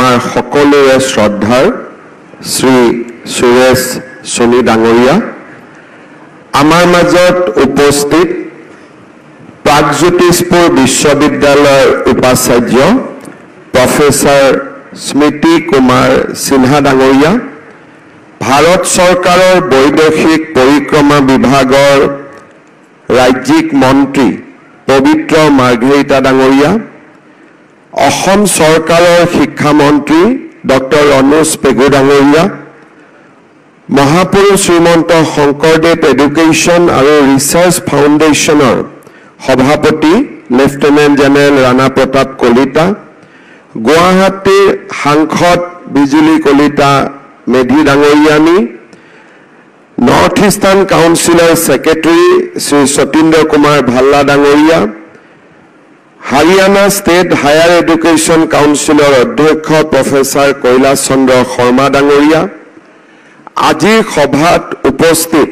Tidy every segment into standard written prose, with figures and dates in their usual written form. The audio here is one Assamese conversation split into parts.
আমাৰ সকলোৰে শ্ৰদ্ধাৰ শ্ৰী সুৰেশ সোণী ডাঙৰীয়া, আমাৰ মাজত উপস্থিত প্ৰাগজ্যোতিষপুৰ বিশ্ববিদ্যালয়ৰ উপাচাৰ্য প্ৰফেসৰ স্মৃতি কুমাৰ সিনহা ডাঙৰীয়া, ভাৰত চৰকাৰৰ বৈদেশিক পৰিক্ৰমা বিভাগৰ ৰাজ্যিক মন্ত্ৰী পবিত্ৰ মাৰ্ঘেৰিটা ডাঙৰীয়া, অসম চৰকাৰৰ শিক্ষামন্ত্ৰী ডক্টৰ অনুজ পেগু ডাঙৰীয়া, মহাপুৰুষ শ্ৰীমন্ত শংকৰদেৱ এডুকেশ্যন আৰু ৰিচাৰ্চ ফাউণ্ডেশ্যনৰ সভাপতি লেফটেনেণ্ট জেনেৰেল ৰাণা প্ৰতাপ কলিতা, গুৱাহাটীৰ সাংসদ বিজুলী কলিতা মেধি ডাঙৰীয়ানী, নৰ্থ ইষ্টাৰ্ণ কাউন্সিলৰ ছেক্ৰেটাৰী শ্ৰী সতীন্দ্ৰ কুমাৰ ভাল্লা ডাঙৰীয়া, হাৰিয়ানা ষ্টেট হায়াৰ এডুকেশ্যন কাউন্সিলৰ অধ্যক্ষ প্ৰফেসৰ কৈলাশ চন্দ্ৰ শৰ্মা ডাঙৰীয়া, আজিৰ সভাত উপস্থিত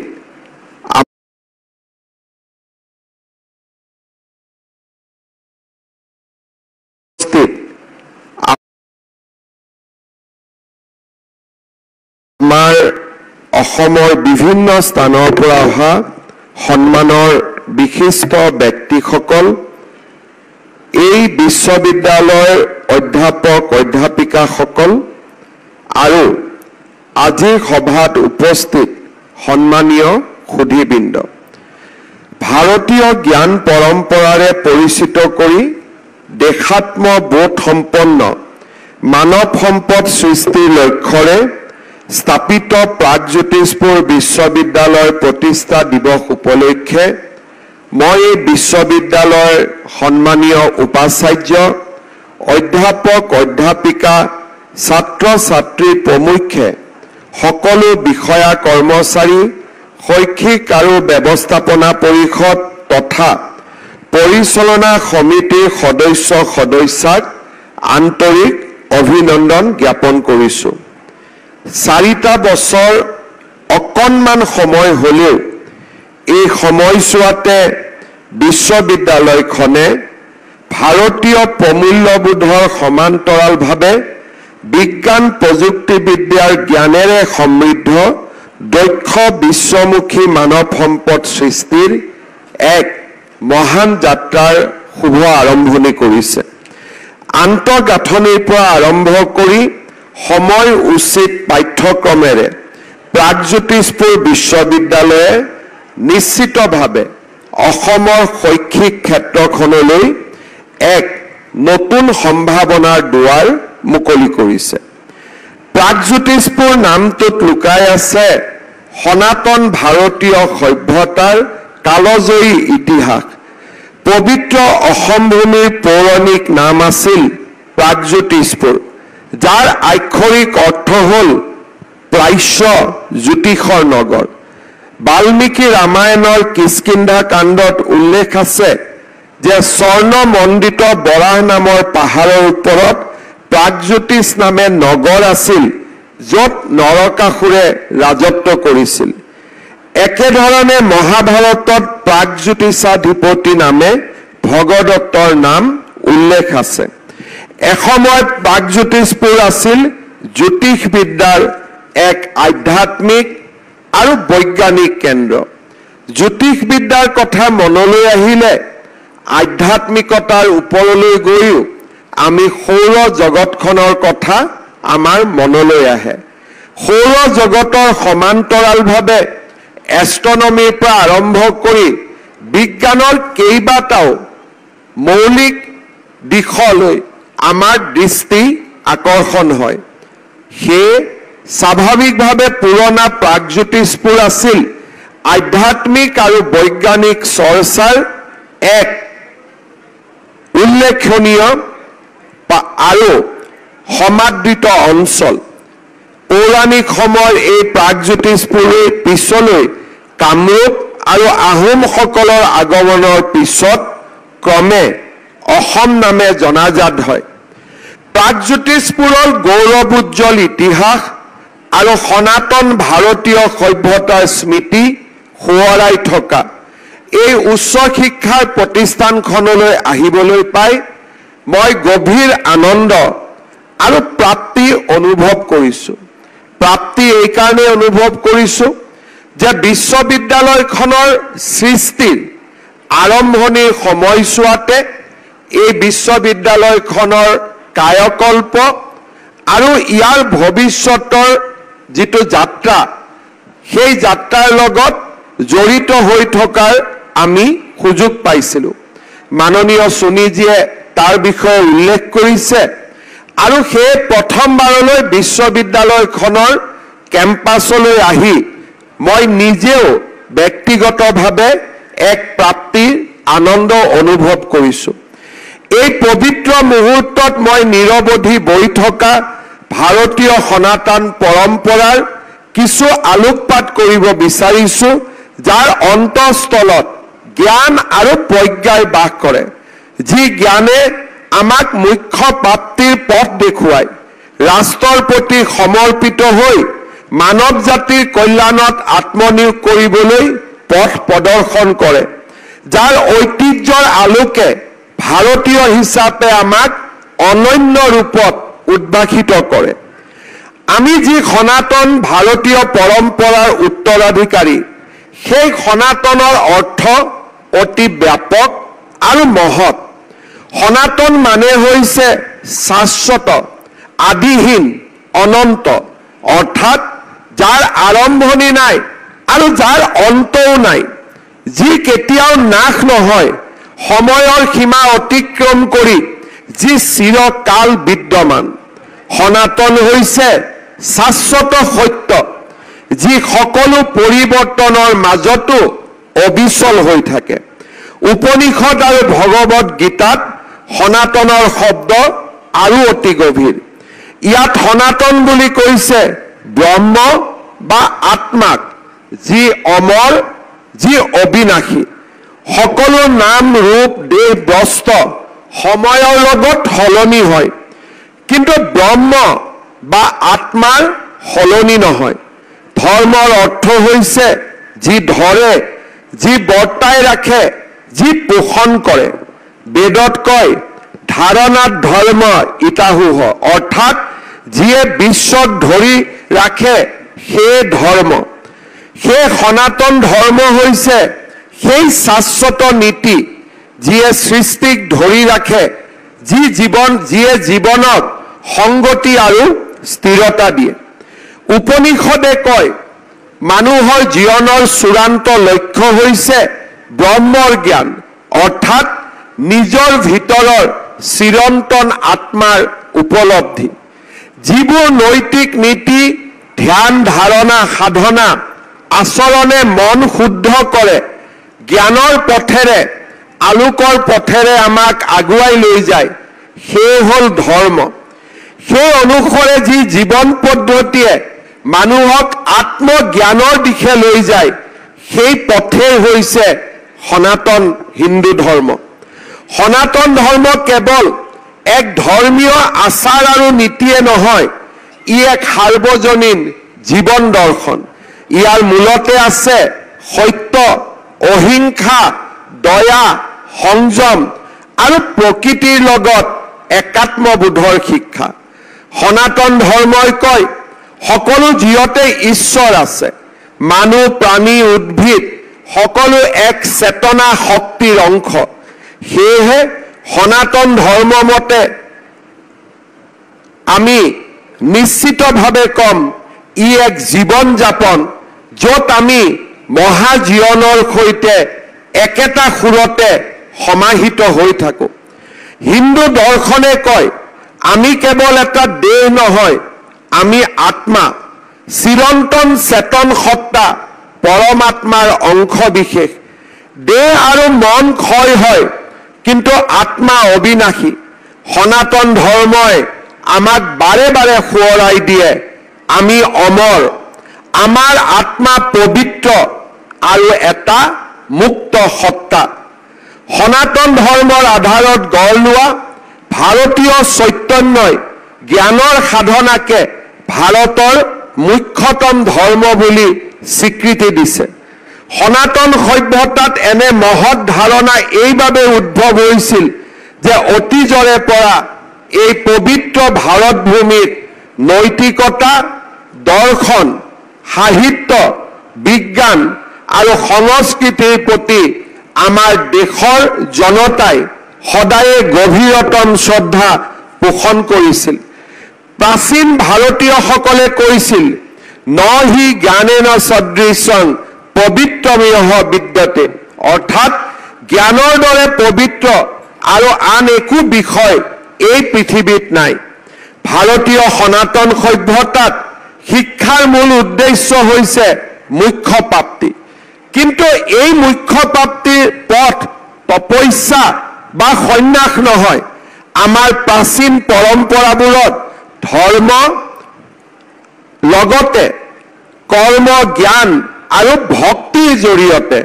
আমাৰ অসমৰ বিভিন্ন স্থানৰ পৰা অহা সন্মানৰ বিশিষ্ট ব্যক্তিসকল, এই বিশ্ববিদ্যালয়ৰ অধ্যাপক অধ্যাপিকাসকল আৰু আজিৰ সভাত উপস্থিত সন্মানীয় সুধীবৃন্দ, ভাৰতীয় জ্ঞান পৰম্পৰাৰে পৰিচিত কৰি দেশাত্মবোধ সম্পন্ন মানৱ সম্পদ সৃষ্টিৰ লক্ষ্যৰে স্থাপিত প্ৰাগজ্যোতিষপুৰ বিশ্ববিদ্যালয়ৰ প্ৰতিষ্ঠা দিৱস উপলক্ষে মই এই বিশ্ববিদ্যালয়ৰ সন্মানীয় উপাচাৰ্য অধ্যাপক অধ্যাপিকা ছাত্ৰ ছাত্ৰী প্ৰমুখ্যে সকলো বিষয়া কৰ্মচাৰী, শৈক্ষিক আৰু ব্যৱস্থাপনা পৰিষদ তথা পৰিচালনা সমিতিৰ সদস্যাক আন্তৰিক অভিনন্দন জ্ঞাপন কৰিছোঁ। 4টা বছৰ অকণমান সময় হ'লেও এই সময়ছোৱাতে বিশ্ববিদ্যালয়খনে ভাৰতীয় প্ৰমূল্যবোধৰ সমান্তৰালভাৱে বিজ্ঞান প্ৰযুক্তিবিদ্যাৰ জ্ঞানেৰে সমৃদ্ধ দক্ষ বিশ্বমুখী মানৱ সম্পদ সৃষ্টিৰ এক মহান যাত্ৰাৰ শুভ আৰম্ভণি কৰিছে। আন্তঃগাঁথনিৰ পৰা আৰম্ভ কৰি সময় উচিত পাঠ্যক্ৰমেৰে প্ৰাগজ্যোতিষপুৰ বিশ্ববিদ্যালয়ে নিশ্চিতভাৱে অসমৰ শৈক্ষিক ক্ষেত্ৰখনলৈ এক নতুন সম্ভাৱনাৰ দুৱাৰ মুকলি কৰিছে। প্ৰাগজ্যোতিষপুৰ নামটোত লুকাই আছে সনাতন ভাৰতীয় সভ্যতাৰ কালজয়ী ইতিহাস। পবিত্ৰ অসম ভূমিৰ পৌৰাণিক নাম আছিল প্ৰাগজ্যোতিষপুৰ, যাৰ আক্ষৰিক অৰ্থ হ'ল প্ৰাচ্য জ্যোতিষৰ নগৰ। বাল্মীকি ৰামায়ণৰ কিষ্কিন্ধা কাণ্ডত উল্লেখ আছে যে স্বৰ্ণমণ্ডিত বৰাহ নামৰ পাহাৰৰ ওপৰত প্ৰাগজ্যোতিষ নামে নগৰ আছিল, য'ত নৰকাসুৰে ৰাজত্ব কৰিছিল। একেধৰণে মহাভাৰতত প্ৰাগজ্যোতিষাধিপতি নামে ভগদত্তৰ নাম উল্লেখ আছে। এসময়ত প্ৰাগজ্যোতিষপুৰ আছিল জ্যোতিষবিদ্যাৰ এক আধ্যাত্মিক আৰু বৈজ্ঞানিক কেন্দ্ৰ। জ্যোতিষবিদ্যাৰ কথা মনলৈ আহিলে আধ্যাত্মিকতাৰ ওপৰলৈ গৈও আমি সৌৰ জগতখনৰ কথা আমাৰ মনলৈ আহে। সৌৰ জগতৰ সমান্তৰালভাৱে এষ্ট্ৰনমিৰ পৰা আৰম্ভ কৰি বিজ্ঞানৰ কেইবাটাও মৌলিক দিশলৈ আমাৰ দৃষ্টি আকৰ্ষণ হয়। সেয়ে স্বাভাৱিকভাৱে পুৰণা প্ৰাগজ্যোতিষপুৰ আছিল আধ্যাত্মিক আৰু বৈজ্ঞানিক চৰ্চাৰ এক উল্লেখনীয় আৰু সমাদৃত অঞ্চল। পৌৰাণিক সময়ৰ এই প্ৰাগজ্যোতিষপুৰে পিছলৈ কামৰূপ আৰু আহোমসকলৰ আগমনৰ পিছত ক্ৰমে অসম নামে জনাজাত হয়। প্ৰাগজ্যোতিষপুৰৰ গৌৰৱোজ্জ্বল ইতিহাস আৰু সনাতন ভাৰতীয় সভ্যতাৰ স্মৃতি সোঁৱৰাই থকা এই উচ্চ শিক্ষাৰ প্ৰতিষ্ঠানখনলৈ আহিবলৈ পাই মই গভীৰ আনন্দ আৰু প্ৰাপ্তি অনুভৱ কৰিছোঁ। প্ৰাপ্তি এই কাৰণে অনুভৱ কৰিছোঁ যে বিশ্ববিদ্যালয়খনৰ সৃষ্টিৰ আৰম্ভণিৰ সময়ছোৱাতে এই বিশ্ববিদ্যালয়খনৰ কায়কল্প আৰু ইয়াৰ ভৱিষ্যতৰ যিটো যাত্ৰা, সেই যাত্ৰাৰ লগত জড়িত হৈ থকাৰ আমি সুযোগ পাইছিলোঁ। মাননীয় সোণীজীয়ে তাৰ বিষয়ে উল্লেখ কৰিছে আৰু সেই প্ৰথমবাৰলৈ বিশ্ববিদ্যালয়খনৰ কেম্পাছলৈ আহি মই নিজেও ব্যক্তিগতভাৱে এক প্ৰাপ্তিৰ আনন্দ অনুভৱ কৰিছোঁ। এই পবিত্ৰ মুহূৰ্তত মই নিৰৱধি বৈ থকা ভাৰতীয় সনাতন পৰম্পৰাৰ কিছু আলোকপাত কৰিব বিচাৰিছোঁ, যাৰ অন্তঃস্থলত জ্ঞান আৰু প্ৰজ্ঞাই বাস কৰে, যি জ্ঞানে আমাক মুখ্য প্ৰাপ্তিৰ পথ দেখুৱায়, ৰাষ্ট্ৰৰ প্ৰতি সমৰ্পিত হৈ মানৱ জাতিৰ কল্যাণত আত্মনিয়োগ কৰিবলৈ পথ প্ৰদৰ্শন কৰে, যাৰ ঐতিহ্যৰ আলোকে ভাৰতীয় হিচাপে আমাক অনন্য ৰূপত উদ্ভাসিত কৰে। আমি যি সনাতন ভাৰতীয় পৰম্পৰাৰ উত্তৰাধিকাৰী, সেই সনাতনৰ অৰ্থ অতি ব্যাপক আৰু মহৎ। সনাতন মানে হৈছে শাশ্বত, আদিহীন, অনন্ত, অৰ্থাৎ যাৰ আৰম্ভণি নাই আৰু যাৰ অন্তও নাই, যি কেতিয়াও নাশ নহয়, সময়ৰ সীমা অতিক্ৰম কৰি যি চিৰকাল বিদ্যমান। সনাতন হৈছে শাশ্বত সত্য, যি সকলো পৰিৱৰ্তনৰ মাজতো অবিচল হৈ থাকে। উপনিষদ আৰু ভগৱদ গীতাত সনাতনৰ শব্দ আৰু অতি গভীৰ। ইয়াত সনাতন বুলি কৈছে ব্ৰহ্ম বা আত্মাক, যি অমৰ, যি অবিনাশী। সকলো নাম ৰূপ দেহ বস্ত্ৰ সময়ৰ লগত সলনি হয়, কিন্তু ব্ৰহ্ম বা আত্মাৰ সলনি নহয়। ধৰ্মৰ অৰ্থ হৈছে যি ধৰে, যি বৰ্তাই ৰাখে, যি পোষণ কৰে। বেদত কয় ধাৰণাত ধৰ্ম ইতাহুহ, অৰ্থাৎ যিয়ে বিশ্বক ধৰি ৰাখে সেই ধৰ্ম। সেই সনাতন ধৰ্ম হৈছে সেই শাশ্বত নীতি, যিয়ে সৃষ্টিক ধৰি ৰাখে, যিয়ে জীৱনক সংগতি আৰু স্থিৰতা দিয়ে। উপনিষদে কয় মানুহৰ জীৱনৰ চূড়ান্ত লক্ষ্য হৈছে ব্ৰহ্মৰ জ্ঞান, অৰ্থাৎ নিজৰ ভিতৰৰ চিৰন্তন আত্মাৰ উপলব্ধি। যিবোৰ নৈতিক নীতি, ধ্যান, ধাৰণা, সাধনা, আচৰণে মন শুদ্ধ কৰে, জ্ঞানৰ পথেৰে, আলোকৰ পথেৰে আমাক আগুৱাই লৈ যায়, সেই হ'ল ধৰ্ম। সেই অনুসৰে যি জীৱন পদ্ধতিয়ে মানুহক আত্মজ্ঞানৰ দিশে লৈ যায়, সেই পথেই হৈছে সনাতন হিন্দু ধৰ্ম। সনাতন ধৰ্ম কেৱল এক ধৰ্মীয় আচাৰ আৰু নীতিয়ে নহয়, ই এক সাৰ্বজনীন জীৱন দৰ্শন। ইয়াৰ মূলতে আছে সত্য, অহিংসা, দয়া, সংযম আৰু প্ৰকৃতিৰ লগত একাত্মবোধৰ শিক্ষা। সনাতন ধৰ্মই কয় সকলো জীৱতে ঈশ্বৰ আছে, মানুহ, প্ৰাণী, উদ্ভিদ সকলো এক চেতনা শক্তিৰ অংশ। সেয়েহে সনাতন ধৰ্ম মতে আমি নিশ্চিতভাৱে কম ই এক জীৱন যাপন, য'ত আমি মহাজীৱনৰ সৈতে একেটা সুৰতে সমাহিত হৈ থাকোঁ। হিন্দু দৰ্শনে কয় আমি কেৱল এটা দেহ নহয়, আমি আত্মা, চিৰন্তন চেতন সত্তা, পৰমাত্মাৰ অংশ বিশেষ। দেহ আৰু মন ক্ষয় হয়, কিন্তু আত্মা অবিনাশী। সনাতন ধৰ্মই আমাক বাৰে বাৰে সোঁৱৰাই দিয়ে আমি অমৰ, আমাৰ আত্মা পবিত্ৰ আৰু এটা মুক্ত সত্তা। সনাতন ধৰ্মৰ আধাৰত গঢ় লোৱা ভাৰতীয় চৈতন্যই জ্ঞানৰ সাধনাকে ভাৰতৰ মুখ্যতম ধৰ্ম বুলি স্বীকৃতি দিছে। সনাতন সভ্যতাত এনে মহৎ ধাৰণা এইবাবে উদ্ভৱ হৈছিল যে অতীজৰে পৰা এই পবিত্ৰ ভাৰত ভূমিত নৈতিকতা, দৰ্শন, সাহিত্য, বিজ্ঞান আৰু সংস্কৃতিৰ প্ৰতি আমাৰ দেশৰ জনতাই সদায়ে গভীৰতম শ্ৰদ্ধা পোষণ কৰিছিল। প্ৰাচীন ভাৰতীয়সকলে কৈছিল, ন হি জ্ঞানেন সদৃশং পবিত্ৰমেহ বিদ্যতে, অৰ্থাৎ জ্ঞানৰ দৰে পবিত্ৰ আৰু আন একো বিষয় এই পৃথিৱীত নাই। ভাৰতীয় সনাতন সভ্যতাত শিক্ষাৰ মূল উদ্দেশ্য হৈছে মুখ্য প্ৰাপ্তি। কিন্তু এই মুখ্য প্ৰাপ্তিৰ পথ তপস্যা বা সন্ন্যাস নহয়। আমাৰ প্ৰাচীন পৰম্পৰাবোৰত ধৰ্ম লগতে কৰ্ম, জ্ঞান আৰু ভক্তিৰ জৰিয়তে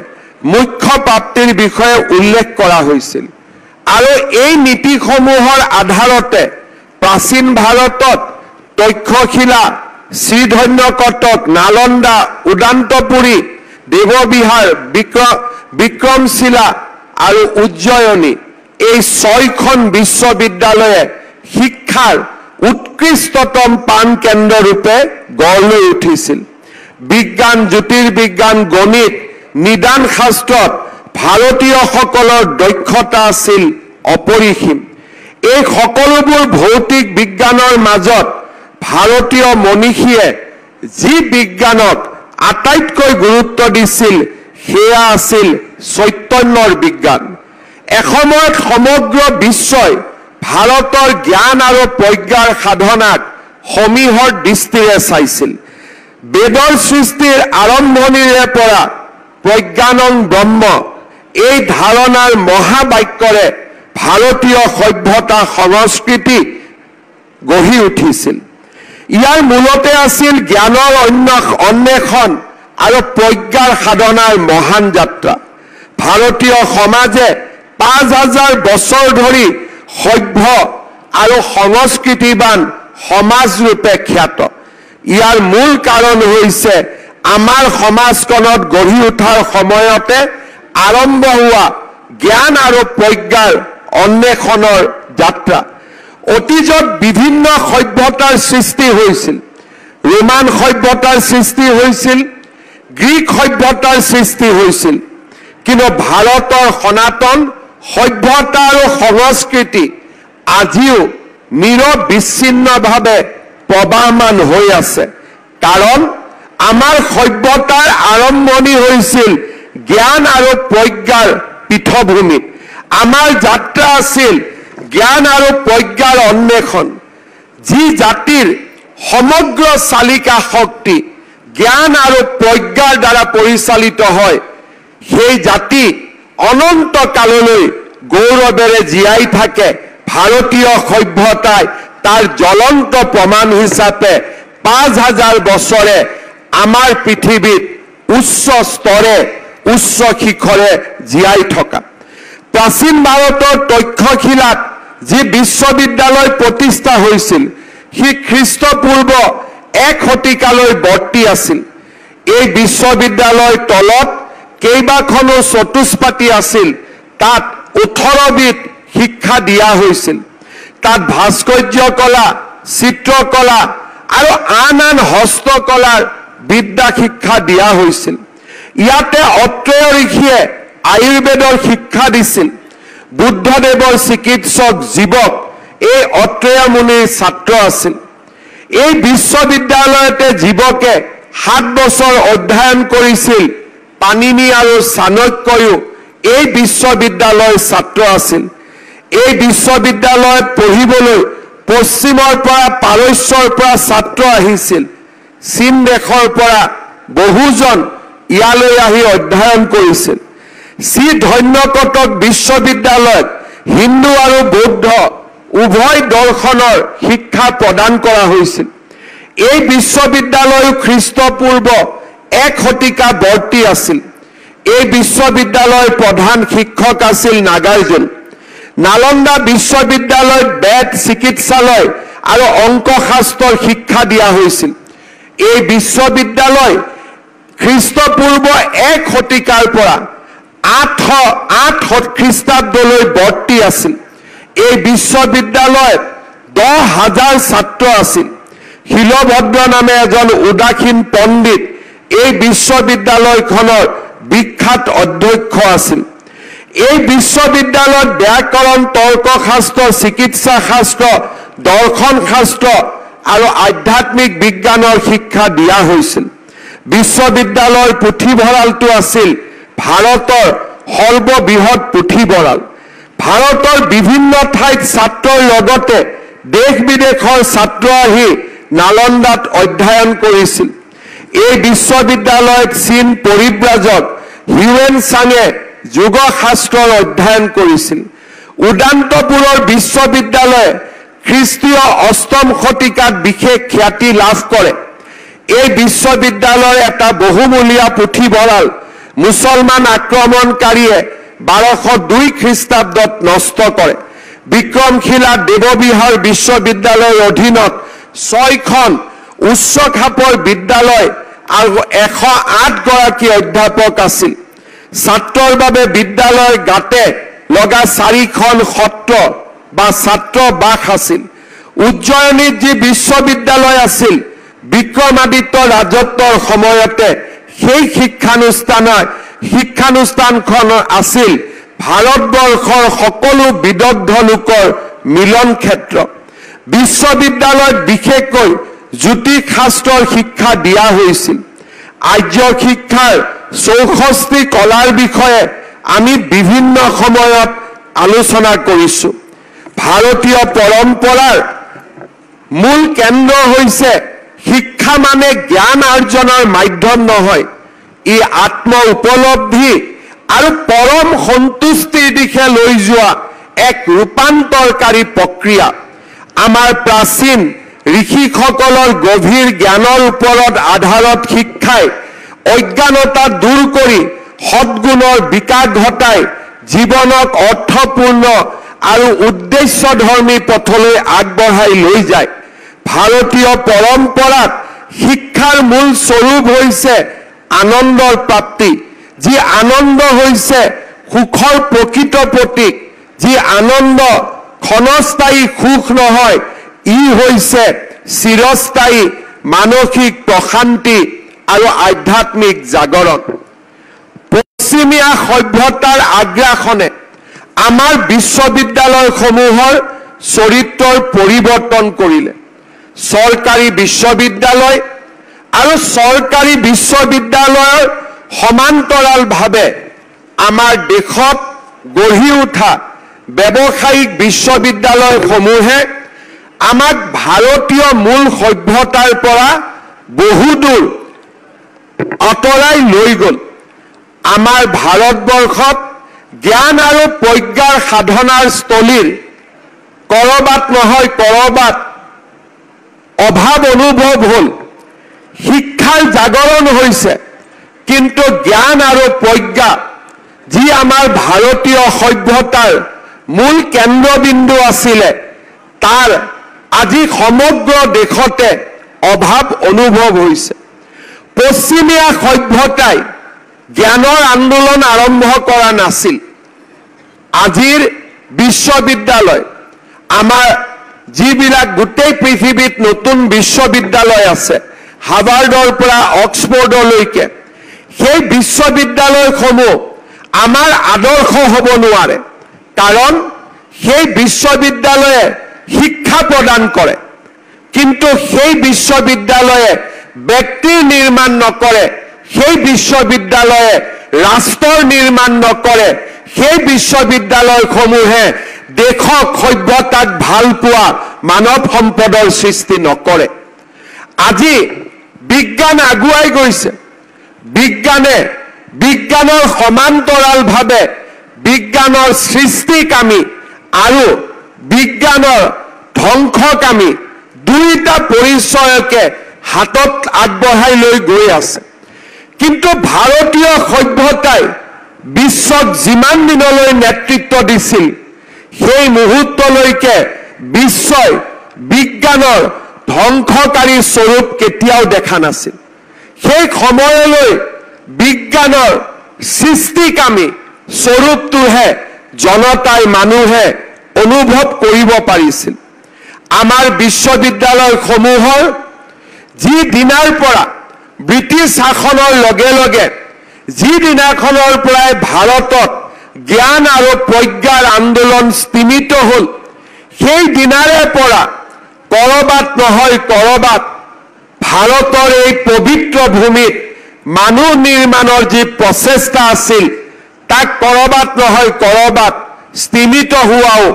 মুখ্য প্ৰাপ্তিৰ বিষয়ে উল্লেখ কৰা হৈছিল। আৰু এই নীতিসমূহৰ আধাৰতে প্ৰাচীন ভাৰতত তক্ষশিলা, শ্ৰীধন্য কটক, নালন্দা, উদান্তপুৰী, দেৱবিহাৰ, বিক্ৰমশিলা আৰু উজ্জয়িনী এই 6খন বিশ্ববিদ্যালয়ে শিক্ষাৰ উৎকৃষ্টতম প্ৰাণকেন্দ্ৰ ৰূপে গঢ় লৈ উঠিছিল। বিজ্ঞান, জ্যোতিৰ্বিজ্ঞান, গণিত, নিদান শাস্ত্ৰত ভাৰতীয়সকলৰ দক্ষতা আছিল অপৰিসীম। এই সকলোবোৰ ভৌতিক বিজ্ঞানৰ মাজত ভাৰতীয় মনীষীয়ে যি বিজ্ঞানক আটাইতকৈ গুৰুত্ব দিছিল সেয়া আছিল চৈতন্যৰ বিজ্ঞান। এসময়ত সমগ্ৰ বিশ্বই ভাৰতৰ জ্ঞান আৰু প্ৰজ্ঞাৰ সাধনাক সমীহৰ দৃষ্টিৰে চাইছিল। বেদৰ সৃষ্টিৰ আৰম্ভণিৰে পৰা প্ৰজ্ঞানং ব্ৰহ্ম এই ধাৰণাৰ মহাবাক্যৰে ভাৰতীয় সভ্যতা সংস্কৃতি গঢ়ি উঠিছিল। ইয়াৰ মূলতে আছিল জ্ঞানৰ অন্বেষণ আৰু প্ৰজ্ঞাৰ সাধনাৰ মহান যাত্ৰা। ভাৰতীয় সমাজে 5000 বছৰ ধৰি সভ্য আৰু সংস্কৃতিবান সমাজৰূপে খ্যাত। ইয়াৰ মূল কাৰণ হৈছে আমাৰ সমাজখনত গঢ়ি উঠাৰ সময়তে আৰম্ভ হোৱা জ্ঞান আৰু প্ৰজ্ঞাৰ অন্বেষণৰ যাত্ৰা। অতীজত বিভিন্ন সভ্যতাৰ সৃষ্টি হৈছিল। ৰোমান সভ্যতাৰ সৃষ্টি হৈছিল, গ্ৰীক সভ্যতাৰ সৃষ্টি হৈছিল। কিন্তু ভাৰতৰ সনাতন সভ্যতা আৰু সংস্কৃতি আজিও নিৰবিচ্ছিন্নভাৱে প্ৰবাহমান হৈ আছে। কাৰণ আমাৰ সভ্যতাৰ আৰম্ভণি হৈছিল জ্ঞান আৰু প্ৰজ্ঞাৰ পীঠভূমিত। আমাৰ যাত্ৰা আছিল জ্ঞান আৰু প্ৰজ্ঞাৰ অন্বেষণ। যি জাতিৰ সমগ্ৰ চালিকা শক্তি জ্ঞান আৰু প্ৰজ্ঞাৰ দ্বাৰা পৰিচালিত হয়, সেই জাতি অনন্ত কাললৈ গৌৰৱেৰে জীয়াই থাকে। ভাৰতীয় সভ্যতাই তাৰ জ্বলন্ত প্ৰমাণ হিচাপে 5000 বছৰে আমাৰ পৃথিৱীত উচ্চ স্তৰে, উচ্চ শিখৰে জীয়াই থকা। প্ৰাচীন ভাৰতৰ তক্ষশিলাত যি বিশ্ববিদ্যালয় প্ৰতিষ্ঠা হৈছিল, সি খ্ৰীষ্টপূৰ্ব 1 শতিকালৈ বৰ্তি আছিল। এই বিশ্ববিদ্যালয়ৰ তলত কেইবাখনো চতুষ্পাতি আছিল। তাত 18বিধ শিক্ষা দিয়া হৈছিল। তাত ভাস্কৰ্য কলা, চিত্ৰকলা আৰু আন আন হস্তকলাৰ বিদ্যা শিক্ষা দিয়া হৈছিল। ইয়াতে অত্ৰেয় ঋষিয়ে আয়ুৰ্বেদৰ শিক্ষা দিছিল। বুদ্ধদেৱৰ চিকিৎসক জীৱক এই অত্ৰেয় মুনিৰ ছাত্ৰ আছিল। এই বিশ্ববিদ্যালয়তে জীৱকে 7 বছৰ অধ্যয়ন কৰিছিল। পাণিনি আৰু চাণক্যয়ো এই বিশ্ববিদ্যালয়ৰ ছাত্ৰ আছিল। এই বিশ্ববিদ্যালয়ত পঢ়িবলৈ পশ্চিমৰ পৰা, পাৰস্যৰ পৰা ছাত্ৰ আহিছিল। চীন দেশৰ পৰা বহুজন ইয়ালৈ আহি অধ্যয়ন কৰিছিল। শ্ৰীধন্য কটক বিশ্ববিদ্যালয়ত হিন্দু আৰু বৌদ্ধ উভয় দৰ্শনৰ শিক্ষা প্ৰদান কৰা হৈছিল। এই বিশ্ববিদ্যালয় খ্ৰীষ্টপূৰ্ব 1 শতিকা বৰ্তি আছিল। এই বিশ্ববিদ্যালয়ৰ প্ৰধান শিক্ষক আছিল নাগাৰ্জুন। নালন্দা বিশ্ববিদ্যালয়ত বেদ, চিকিৎসালয় আৰু অংকশাস্ত্ৰৰ শিক্ষা দিয়া হৈছিল। এই বিশ্ববিদ্যালয় খ্ৰীষ্টপূৰ্ব 1 শতিকাৰ পৰা 808 খ্ৰীষ্টাব্দলৈ বৰ্তি আছিল। এই বিশ্ববিদ্যালয়ত 10,000 ছাত্ৰ আছিল। শিলভদ্ৰ নামে এজন উদাসীন পণ্ডিত এই বিশ্ববিদ্যালয়খনৰ বিখ্যাত অধ্যক্ষ আছিল। এই বিশ্ববিদ্যালয়ত ব্যাকৰণ, তৰ্কশাস্ত্ৰ, চিকিৎসা শাস্ত্ৰ, দৰ্শন শাস্ত্ৰ আৰু আধ্যাত্মিক বিজ্ঞানৰ শিক্ষা দিয়া হৈছিল। বিশ্ববিদ্যালয়ৰ পুথিভঁৰালটো আছিল ভাৰতৰ সৰ্ববৃহৎ পুথিভঁৰাল। ভাৰতৰ বিভিন্ন ঠাইত ছাত্ৰৰ লগতে দেশ বিদেশৰ ছাত্ৰ আহি নালন্দাত অধ্যয়ন কৰিছিল। এই বিশ্ববিদ্যালয়ত চীন পৰিব্ৰাজক হিউৱেন চাঙে যোগ শাস্ত্ৰৰ অধ্যয়ন কৰিছিল। উদান্তপুৰৰ বিশ্ববিদ্যালয়ে খ্ৰীষ্টীয় 8ম শতিকাত বিশেষ খ্যাতি লাভ কৰে। এই বিশ্ববিদ্যালয়ৰ এটা বহুমূলীয়া পুথিভঁৰাল মুছলমান আক্ৰমণকাৰীয়ে 1202 খ্ৰীষ্টাব্দত নষ্ট কৰে। বিক্ৰমশিলা দেৱবিহাৰ বিশ্ববিদ্যালয়ৰ অধীনত 6খন উচ্চ খাপৰ বিদ্যালয় আৰু 108 গৰাকী অধ্যাপক আছিল। ছাত্ৰৰ বাবে বিদ্যালয়ৰ গাতে লগা 4খন সত্ৰ বা ছাত্ৰ বাস আছিল। উজ্জয়িনীত যি বিশ্ববিদ্যালয় আছিল, বিক্ৰমাদিত্য ৰাজত্বৰ সময়তে সেই শিক্ষানুষ্ঠানখন আছিল ভাৰতবৰ্ষৰ সকলো বিদগ্ধ লোকৰ মিলন ক্ষেত্ৰ। বিশ্ববিদ্যালয়ত বিশেষকৈ জ্যোতিষ শাস্ত্ৰৰ শিক্ষা দিয়া হৈছিল। আৰ্য শিক্ষাৰ 64 কলাৰ বিষয়ে আমি বিভিন্ন সময়ত আলোচনা কৰিছো। ভাৰতীয় পৰম্পৰাৰ মূল কেন্দ্ৰ হৈছে শিক্ষা মানে জ্ঞান আৰ্জনৰ মাধ্যম নহয়, ই আত্ম উপলব্ধি আৰু পৰম সন্তুষ্টিৰ দিশে লৈ যোৱা এক ৰূপান্তৰকাৰী প্ৰক্ৰিয়া। আমাৰ প্ৰাচীন ঋষিসকলৰ গভীৰ জ্ঞানৰ ওপৰত আধাৰত শিক্ষাই অজ্ঞানতা দূৰ কৰি সদ্গুণৰ বিকাশ ঘটাই জীৱনক অৰ্থপূৰ্ণ আৰু উদ্দেশ্যধৰ্মী পথলৈ আগবঢ়াই লৈ যায়। ভাৰতীয় পৰম্পৰাত শিক্ষাৰ মূল স্বৰূপ হৈছে আনন্দৰ প্ৰাপ্তি। যি আনন্দ হৈছে সুখৰ প্ৰকৃত প্ৰতীক, যি আনন্দ ক্ষণস্থায়ী সুখ নহয়, ই হৈছে চিৰস্থায়ী মানসিক প্ৰশান্তি আৰু আধ্যাত্মিক জাগৰণ। পশ্চিমীয়া সভ্যতাৰ আগ্ৰাসনে আমাৰ বিশ্ববিদ্যালয়সমূহৰ চৰিত্ৰৰ পৰিৱৰ্তন কৰিলে। চৰকাৰী বিশ্ববিদ্যালয় আৰু চৰকাৰী বিশ্ববিদ্যালয়ৰ সমান্তৰালভাৱে আমাৰ দেশত গঢ়ি উঠা ব্যৱসায়িক বিশ্ববিদ্যালয়সমূহে আমাক ভাৰতীয় মূল সভ্যতাৰ পৰা বহুদূৰ আঁতৰাই লৈ গ'ল। আমাৰ ভাৰতবৰ্ষত জ্ঞান আৰু প্ৰজ্ঞাৰ সাধনাৰ স্থলীৰ কৰবাত নহয় কৰবাত অভাৱ অনুভৱ হ'ল। শিক্ষাৰ জাগৰণ হৈছে, কিন্তু জ্ঞান আৰু প্ৰজ্ঞা যি আমাৰ ভাৰতীয় সভ্যতাৰ মূল কেন্দ্ৰবিন্দু আছিলে, তাৰ আজি সমগ্ৰ দেশতে অভাৱ অনুভৱ হৈছে। পশ্চিমীয়া সভ্যতাই জ্ঞানৰ আন্দোলন আৰম্ভ কৰা নাছিল। আজিৰ বিশ্ববিদ্যালয়, আমাৰ যিবিলাক গোটেই পৃথিৱীত নতুন বিশ্ববিদ্যালয় আছে, হাৰ্ভাৰ্ডৰ পৰা অক্সফৰ্ডলৈকে, সেই বিশ্ববিদ্যালয়সমূহ আমাৰ আদৰ্শ হ'ব নোৱাৰে। কাৰণ সেই বিশ্ববিদ্যালয়ে শিক্ষা প্ৰদান কৰে, কিন্তু সেই বিশ্ববিদ্যালয়ে ব্যক্তিৰ নিৰ্মাণ নকৰে, সেই বিশ্ববিদ্যালয়ে ৰাষ্ট্ৰৰ নিৰ্মাণ নকৰে, সেই বিশ্ববিদ্যালয়সমূহে দেশক সভ্যতাক ভাল পোৱা মানৱ সম্পদৰ সৃষ্টি নকৰে। আজি বিজ্ঞান আগুৱাই গৈছে। বিজ্ঞানৰ সমান্তৰালভাৱে বিজ্ঞানৰ সৃষ্টিকামী আৰু বিজ্ঞানৰ ধ্বংসকামী দুইটা পৰিচয়কে হাতত আগবঢ়াই লৈ গৈ আছে। কিন্তু ভাৰতীয় সভ্যতাই বিশ্বক যিমান দিনলৈ নেতৃত্ব দিছিল, সেই মুহূৰ্তলৈকে বিশ্বই বিজ্ঞানৰ ধ্বংসকাৰী স্বৰূপ কেতিয়াও দেখা নাছিল। সেই সময়লৈ বিজ্ঞানৰ সৃষ্টিকামী স্বৰূপটোহে জনতাই মানুহে অনুভৱ কৰিব পাৰিছিল। আমাৰ বিশ্ববিদ্যালয়সমূহৰ যি দিনাৰ পৰা ব্ৰিটিছ শাসনৰ লগে লগে যি দিনাখনৰ পৰাই ভাৰতত জ্ঞান আৰু প্ৰজ্ঞাৰ আন্দোলন স্তিমিত হ'ল সেই দিনাৰে পৰা কৰবাত নহয় কৰবাত ভাৰতৰ এই পবিত্ৰ ভূমিত মানুহ নিৰ্মাণৰ যি প্ৰচেষ্টা আছিল তাক কৰবাত নহয় কৰবাত স্তিমিত হোৱাও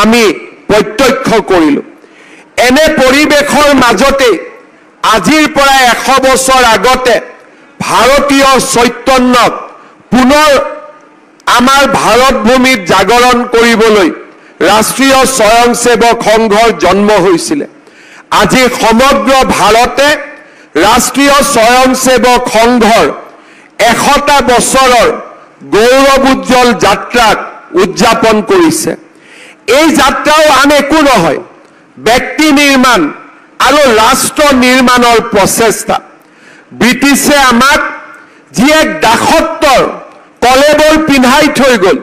আমি প্ৰত্যক্ষ কৰিলোঁ। এনে পৰিৱেশৰ মাজতে আজিৰ পৰা 100 বছৰ আগতে ভাৰতীয় চৈতন্যক পুনৰ আমাৰ ভাৰত ভূমিত জাগৰণ কৰিবলৈ ৰাষ্ট্ৰীয় স্বয়ংসেৱক সংঘৰ জন্ম হৈছিলে। আজি সমগ্ৰ ভাৰতে ৰাষ্ট্ৰীয় স্বয়ংসেৱক সংঘৰ 100টা বছৰৰ গৌৰৱোজ্জ্বল যাত্ৰাক উদযাপন কৰিছে। এই যাত্ৰাও আন একো নহয়, ব্যক্তি নিৰ্মাণ আৰু ৰাষ্ট্ৰ নিৰ্মাণৰ প্ৰচেষ্টা। ব্ৰিটিছে আমাক যি এক দাসত্বৰ কলেবৰ পিন্ধাই থৈ গ'ল,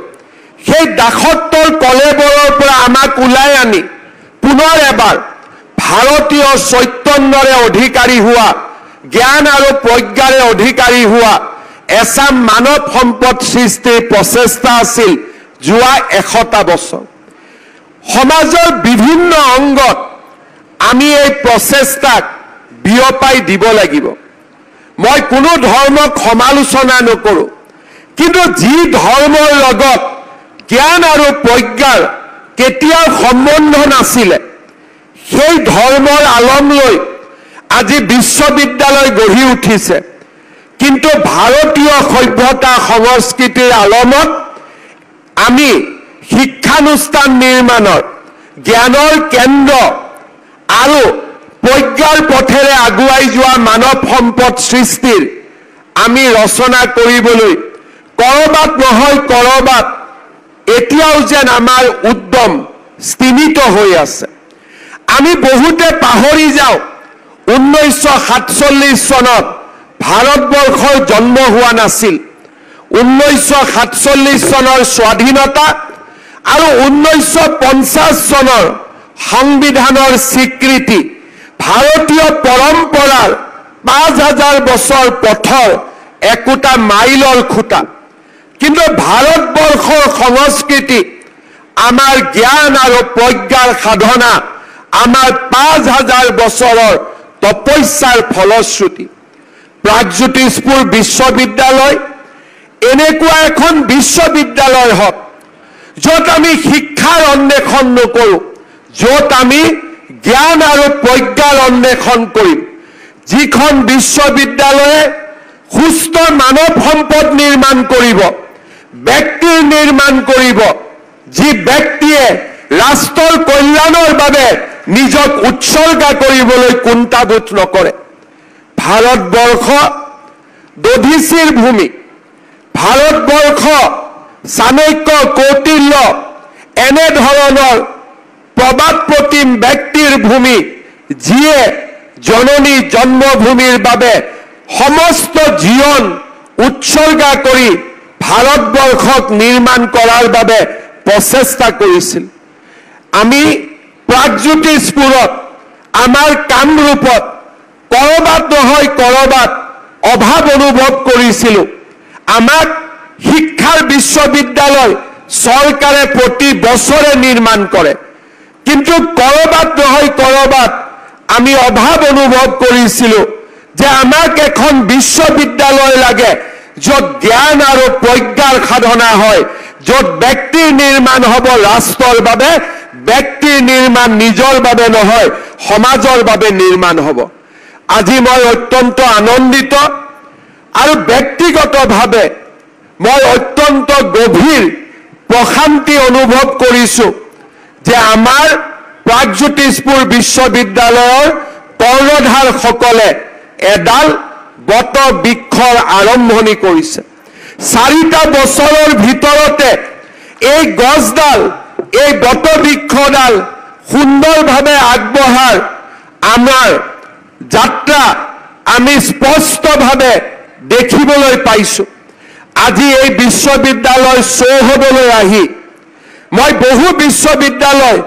সেই দাসত্বৰ কলেবৰৰ পৰা আমাক ওলাই আনি পুনৰ এবাৰ ভাৰতীয় চৈতন্যৰে অধিকাৰী হোৱা, জ্ঞান আৰু প্ৰজ্ঞাৰে অধিকাৰী হোৱা এচাম মানৱ সম্পদ সৃষ্টিৰ প্ৰচেষ্টা আছিল যোৱা 100টা বছৰ। সমাজৰ বিভিন্ন অংগত আমি এই প্ৰচেষ্টাক বিয়পাই দিব লাগিব। মই কোনো ধৰ্মক সমালোচনা নকৰোঁ, কিন্তু যি ধৰ্মৰ লগত জ্ঞান আৰু প্ৰজ্ঞাৰ কেতিয়াও সম্বন্ধ নাছিলে সেই ধৰ্মৰ আলম লৈ আজি বিশ্ববিদ্যালয় গঢ়ি উঠিছে, কিন্তু ভাৰতীয় সভ্যতা সংস্কৃতিৰ আলমত আমি শিক্ষানুষ্ঠান নিৰ্মাণৰ, জ্ঞানৰ কেন্দ্ৰ আৰু প্ৰজ্ঞাৰ পথেৰে আগুৱাই যোৱা মানৱ সম্পদ সৃষ্টিৰ আমি ৰচনা কৰিবলৈ কৰবাত নহয় কৰবাত এতিয়াও যেন আমাৰ উদ্যম স্তিমিত হৈ আছে। আমি বহুতে পাহৰি যাওঁ 1947 চনত ভাৰতবৰ্ষৰ জন্ম হোৱা নাছিল। 1947 চনৰ স্বাধীনতা আৰু 1950 চনৰ সংবিধানৰ স্বীকৃতি ভাৰতীয় পৰম্পৰাৰ 5000 বছৰ পথৰ একোটা মাইলৰ খুঁটা। কিন্তু ভাৰতবৰ্ষৰ সংস্কৃতি, আমাৰ জ্ঞান আৰু প্ৰজ্ঞাৰ সাধনা আমাৰ 5000 বছৰৰ তপস্যাৰ ফলশ্ৰুতি। প্ৰাগজ্যোতিষপুৰ বিশ্ববিদ্যালয় এনেকুৱা এখন বিশ্ববিদ্যালয় হওক য'ত আমি শিক্ষাৰ অন্বেষণ নকৰোঁ, য'ত আমি জ্ঞান আৰু প্ৰজ্ঞাৰ অন্বেষণ কৰিম। যিখন বিশ্ববিদ্যালয়ে সুস্থ মানৱ সম্পদ নিৰ্মাণ কৰিব, ব্যক্তিৰ নিৰ্মাণ কৰিব, যি ব্যক্তিয়ে ৰাষ্ট্ৰৰ কল্যাণৰ বাবে নিজক উৎসৰ্গা কৰিবলৈ কুণ্ঠাবোধ নকৰে। ভাৰতবৰ্ষ দধিচিৰ ভূমি, ভাৰতবৰ্ষ চাণক্য, কৌটিল্য এনেধৰণৰ প্ৰবাদ প্ৰতিম ব্যক্তিৰ ভূমি, যিয়ে জননী জন্মভূমিৰ বাবে সমস্ত জীৱন উৎসৰ্গা কৰি ভাৰতবৰ্ষক নিৰ্মাণ কৰাৰ বাবে প্ৰচেষ্টা কৰিছিল। আমি প্ৰাগজ্যোতিষপুৰত, আমাৰ কামৰূপত কৰবাত নহয় কৰবাত অভাৱ অনুভৱ কৰিছিলোঁ। আমাক শিক্ষাৰ বিশ্ববিদ্যালয় চৰকাৰে প্ৰতি বছৰে নিৰ্মাণ কৰে, কিন্তু কৰবাত নহয় কৰবাত আমি অভাৱ অনুভৱ কৰিছিলোঁ যে আমাক এখন বিশ্ববিদ্যালয় লাগে য'ত জ্ঞান আৰু প্ৰজ্ঞাৰ সাধনা হয়, য'ত ব্যক্তিৰ নিৰ্মাণ হ'ব ৰাষ্ট্ৰৰ বাবে, ব্যক্তিৰ নিৰ্মাণ নিজৰ বাবে নহয় সমাজৰ বাবে নিৰ্মাণ হ'ব। আজি মই অত্যন্ত আনন্দিত আৰু ব্যক্তিগতভাৱে মই অত্যন্ত গভীৰ প্ৰশান্তি অনুভৱ কৰিছোঁ যে আমাৰ প্ৰাগজ্যোতিষপুৰ বিশ্ববিদ্যালয়ৰ কৰ্ণধাৰসকলে এডাল বট বৃক্ষৰ আৰম্ভণি কৰিছে। 4টা বছৰৰ ভিতৰতে এই গছডাল, এই বট বৃক্ষডাল সুন্দৰভাৱে আগবঢ়াৰ আমাৰ যাত্ৰা আমি স্পষ্টভাৱে দেখিবলৈ পাইছোঁ। আজি এই বিশ্ববিদ্যালয় চৌহদলৈ আহি মই বহু বিশ্ববিদ্যালয়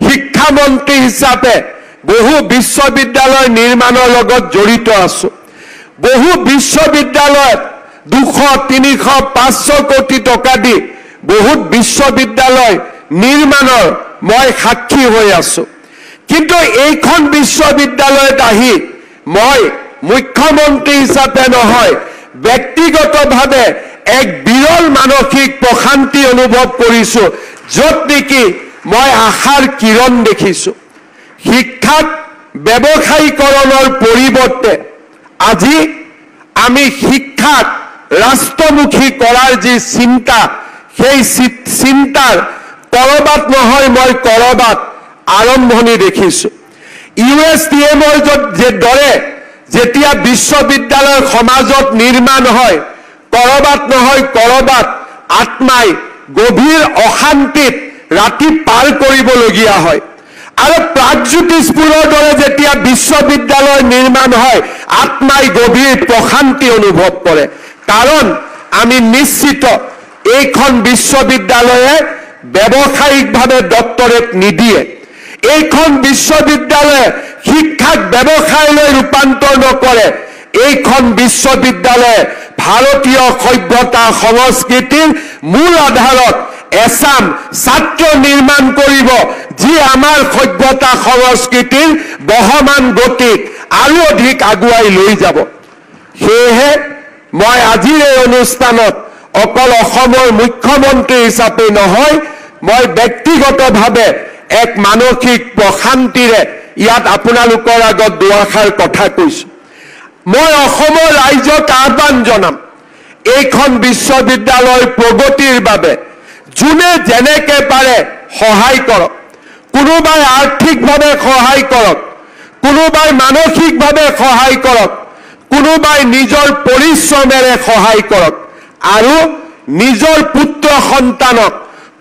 শিক্ষামন্ত্ৰী হিচাপে বহু বিশ্ববিদ্যালয় নিৰ্মাণৰ লগত জড়িত আছো বহু বিশ্ববিদ্যালয়ত 200 300 500 কোটি টকা দি বহুত বিশ্ববিদ্যালয় নিৰ্মাণৰ মই সাক্ষী হৈ আছো কিন্তু এইখন বিশ্ববিদ্যালয়ত আহি মই মুখ্যমন্ত্ৰী হিচাপে নহয় ব্যক্তিগতভাৱে এক বিৰল মানসিক প্ৰশান্তি অনুভৱ কৰিছো যত নেকি মই আশাৰ কিৰণ দেখিছো শিক্ষাক ব্যৱসায়ীকৰণৰ পৰিৱৰ্তে আজি আমি শিক্ষাক ৰাষ্ট্ৰমুখী কৰাৰ যি চিন্তা সেই চিন্তাৰ কৰবাত নহয় মই কৰবাত আৰম্ভণি দেখিছো ইউএছডিএমৰ যে দৰে যেতিয়া বিশ্ববিদ্যালয় সমাজত নিৰ্মাণ হয় কৰবাত নহয় কৰবাত আত্মাই গভীৰ অশান্তিত ৰাতি পাৰ কৰিবলগীয়া হয় আৰু প্ৰাগজ্যোতিষপুৰৰ দৰে যেতিয়া বিশ্ববিদ্যালয় নিৰ্মাণ হয় আত্মাই গভীৰ প্ৰশান্তি অনুভৱ কৰে কাৰণ আমি নিশ্চিত এইখন বিশ্ববিদ্যালয়ে ব্যৱসায়িকভাৱে ডক্টৰেট নিদিয়ে এইখন বিশ্ববিদ্যালয়ে শিক্ষাক ব্যৱসায়লৈ ৰূপান্তৰ নকৰে এইখন বিশ্ববিদ্যালয়ে ভাৰতীয় সভ্যতা সংস্কৃতিৰ মূল আধাৰত এছাম ছাত্ৰ নিৰ্মাণ কৰিব যি আমাৰ সভ্যতা সংস্কৃতিৰ বহমান গতিক আৰু অধিক আগুৱাই লৈ যাব সেয়েহে মই আজিৰ এই অনুষ্ঠানত অকল অসমৰ মুখ্যমন্ত্ৰী হিচাপে নহয় মই ব্যক্তিগতভাৱে এক মানসিক প্ৰশান্তিৰে ইয়াত আপোনালোকৰ আগত দুআষাৰ কথা কৈছো মই অসমৰ ৰাইজক আহ্বান জনাম এইখন বিশ্ববিদ্যালয়ৰ প্ৰগতিৰ বাবে যোনে যেনেকে পাৰে সহায় কৰক কোনোবাই আৰ্থিকভাৱে সহায় কৰক কোনোবাই মানসিকভাৱে সহায় কৰক কোনোবাই নিজৰ পৰিশ্ৰমেৰে সহায় কৰক আৰু নিজৰ পুত্ৰ সন্তানক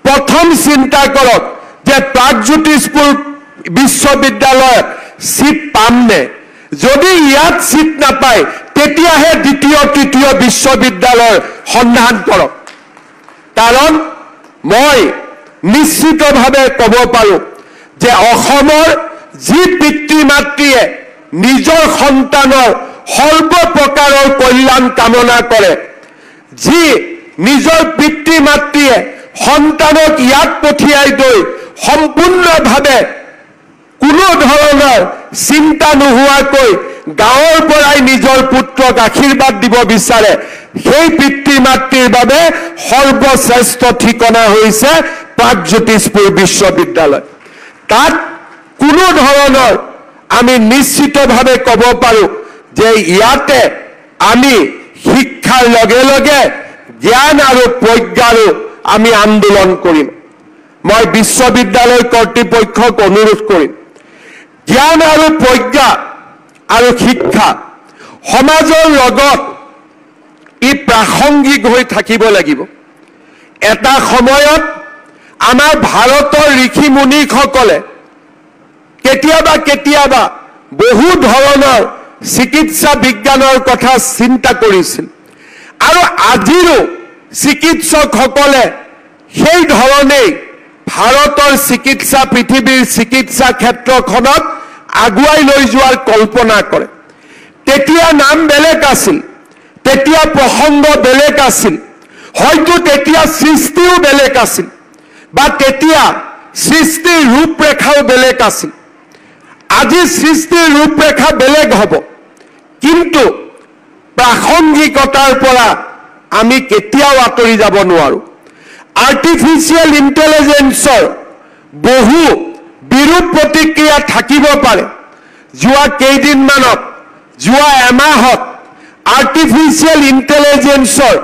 প্ৰথম চিন্তা কৰক যে প্ৰাগজ্যোতিষপুৰ বিশ্ববিদ্যালয়ত সিট পামনে যদি ইয়াত সিট নাপায় তেতিয়াহে দ্বিতীয় তৃতীয় বিশ্ববিদ্যালয়ৰ সন্ধান কৰক কাৰণ মই নিশ্চিতভাৱে ক'ব পাৰো যে অসমৰ যি পিতৃ মাতৃয়ে নিজৰ সন্তানৰ সৰ্বপ্ৰকাৰৰ কল্যাণ কামনা কৰে যি নিজৰ পিতৃ মাতৃয়ে সন্তানক ইয়াত পঠিয়াই গৈ সম্পূৰ্ণভাৱে কোনো ধৰণৰ চিন্তা নোহোৱাকৈ গাঁৱৰ পৰাই নিজৰ পুত্ৰক আশীৰ্বাদ দিব বিচাৰে সেই পিতৃ মাতৃৰ বাবে সৰ্বশ্ৰেষ্ঠ ঠিকনা হৈছে প্ৰাগজ্যোতিষপুৰ বিশ্ববিদ্যালয় তাত কোনো ধৰণৰ আমি নিশ্চিতভাৱে ক'ব পাৰো যে ইয়াতে আমি শিক্ষাৰ লগে লগে জ্ঞান আৰু প্ৰজ্ঞাৰো আমি আন্দোলন কৰিম মই বিশ্ববিদ্যালয় কৰ্তৃপক্ষক অনুৰোধ কৰিম জ্ঞান আৰু প্ৰজ্ঞা আৰু শিক্ষা সমাজৰ লগত ই প্ৰাসংগিক হৈ থাকিব লাগিব এটা সময়ত আমাৰ ভাৰতৰ ঋষি মুনিসকলে কেতিয়াবা বহু ধৰণৰ চিকিৎসা বিজ্ঞানৰ কথা চিন্তা কৰিছিল আৰু আজিৰো চিকিৎসকসকলে সেই ধৰণেই ভাৰতৰ চিকিৎসা পৃথিৱীৰ চিকিৎসা ক্ষেত্ৰখনত আগুৱাই লৈ যোৱাৰ কল্পনা কৰে তেতিয়া নাম বেলেগ আছিল তেতিয়া প্ৰসংগ বেলেগ আছিল হয়তো তেতিয়া সৃষ্টিও বেলেগ আছিল বা তেতিয়া সৃষ্টিৰ ৰূপৰেখাও বেলেগ আছিল আজি সৃষ্টিৰ ৰূপৰেখা বেলেগ হ'ব কিন্তু প্ৰাসংগিকতাৰ পৰা আমি কেতিয়াও আঁতৰি যাব নোৱাৰো আৰ্টিফিচিয়েল ইন্টেলিজেন্সৰ বহু বিৰূপ প্ৰতিক্ৰিয়া থাকিব পাৰে যোৱা কেইদিনমানত যোৱা এমাহত আৰ্টিফিচিয়েল ইন্টেলিজেন্সৰ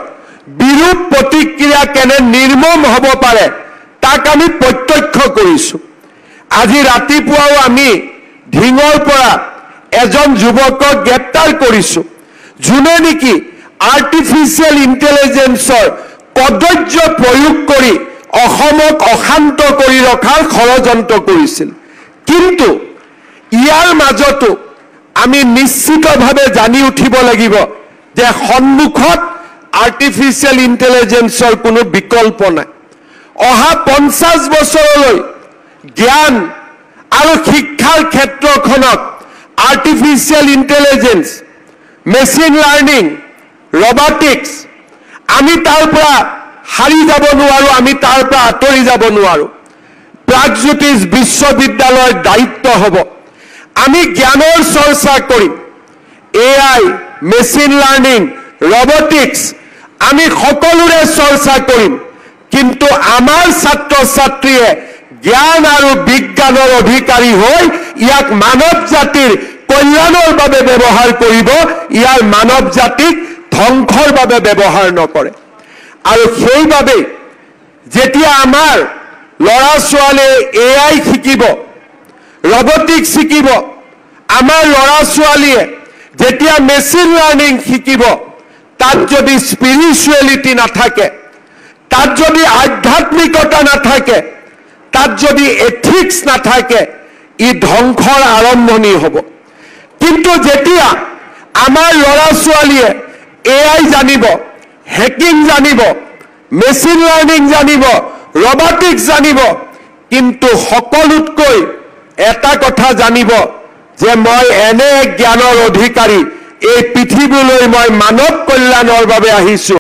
বিৰূপ প্ৰতিক্ৰিয়া কেনে নিৰ্মম হ'ব পাৰে তাক আমি প্ৰত্যক্ষ কৰিছো আজি ৰাতিপুৱাও আমি ঢিঙৰ পৰা এজন যুৱকক গ্ৰেপ্তাৰ কৰিছো যোনে নেকি আৰ্টিফিচিয়েল ইন্টেলিজেন্সৰ কদৰ্য প্ৰয়োগ কৰি অসমক অশান্ত কৰি ৰখাৰ ষড়যন্ত্ৰ কৰিছিল কিন্তু ইয়াৰ মাজতো আমি নিশ্চিতভাৱে জানি উঠিব লাগিব যে সন্মুখত আৰ্টিফিচিয়েল ইন্টেলিজেন্সৰ কোনো বিকল্প নাই অহা 50 বছৰলৈ জ্ঞান আৰু শিক্ষাৰ ক্ষেত্ৰখনত artificial intelligence, machine learning, robotics, আমি তাৰ পৰা হাৰি যাব নোৱাৰো, আমি তাৰ পৰা আঁতৰি যাব নোৱাৰো। প্ৰাগজ্যোতিষ বিশ্ববিদ্যালয়ৰ দায়িত্ব হ'ব আমি জ্ঞানৰ চৰ্চা কৰিম। AI, মেচিন লাৰ্নিং, ৰবটিক্স আমি সকলোৰে চৰ্চা কৰিম, কিন্তু আমাৰ ছাত্ৰ ছাত্ৰীয়ে জ্ঞান আৰু বিজ্ঞানৰ অধিকাৰী হৈ ইয়াক মানৱ জাতিৰ কল্যাণৰ বাবে ব্যৱহাৰ কৰিব, ইয়াৰ মানৱ জাতিক ধ্বংসৰ বাবে ব্যৱহাৰ নকৰে। আৰু সেইবাবে যেতিয়া আমাৰ ল'ৰা ছোৱালীয়ে AI শিকিব, ৰবটিক্স শিকিব, আমাৰ ল'ৰা ছোৱালীয়ে যেতিয়া মেচিন লাৰ্নিং শিকিব, তাত যদি স্পিৰিচুৱেলিটি নাথাকে, তাত যদি আধ্যাত্মিকতা নাথাকে, তাত যদি এথিক্স নাথাকে, ই ধ্বংসৰ আৰম্ভণি হ'ব। কিন্তু যেতিয়া আমাৰ ল'ৰা ছোৱালীয়ে AI জানিব, হেকিং জানিব, মেচিন লাৰ্নিং জানিব, ৰবটিক্স জানিব, কিন্তু সকলোতকৈ এটা কথা জানিব যে মই এনে জ্ঞানৰ অধিকাৰী, এই পৃথিৱীলৈ মই মানৱ কল্যাণৰ বাবে আহিছো।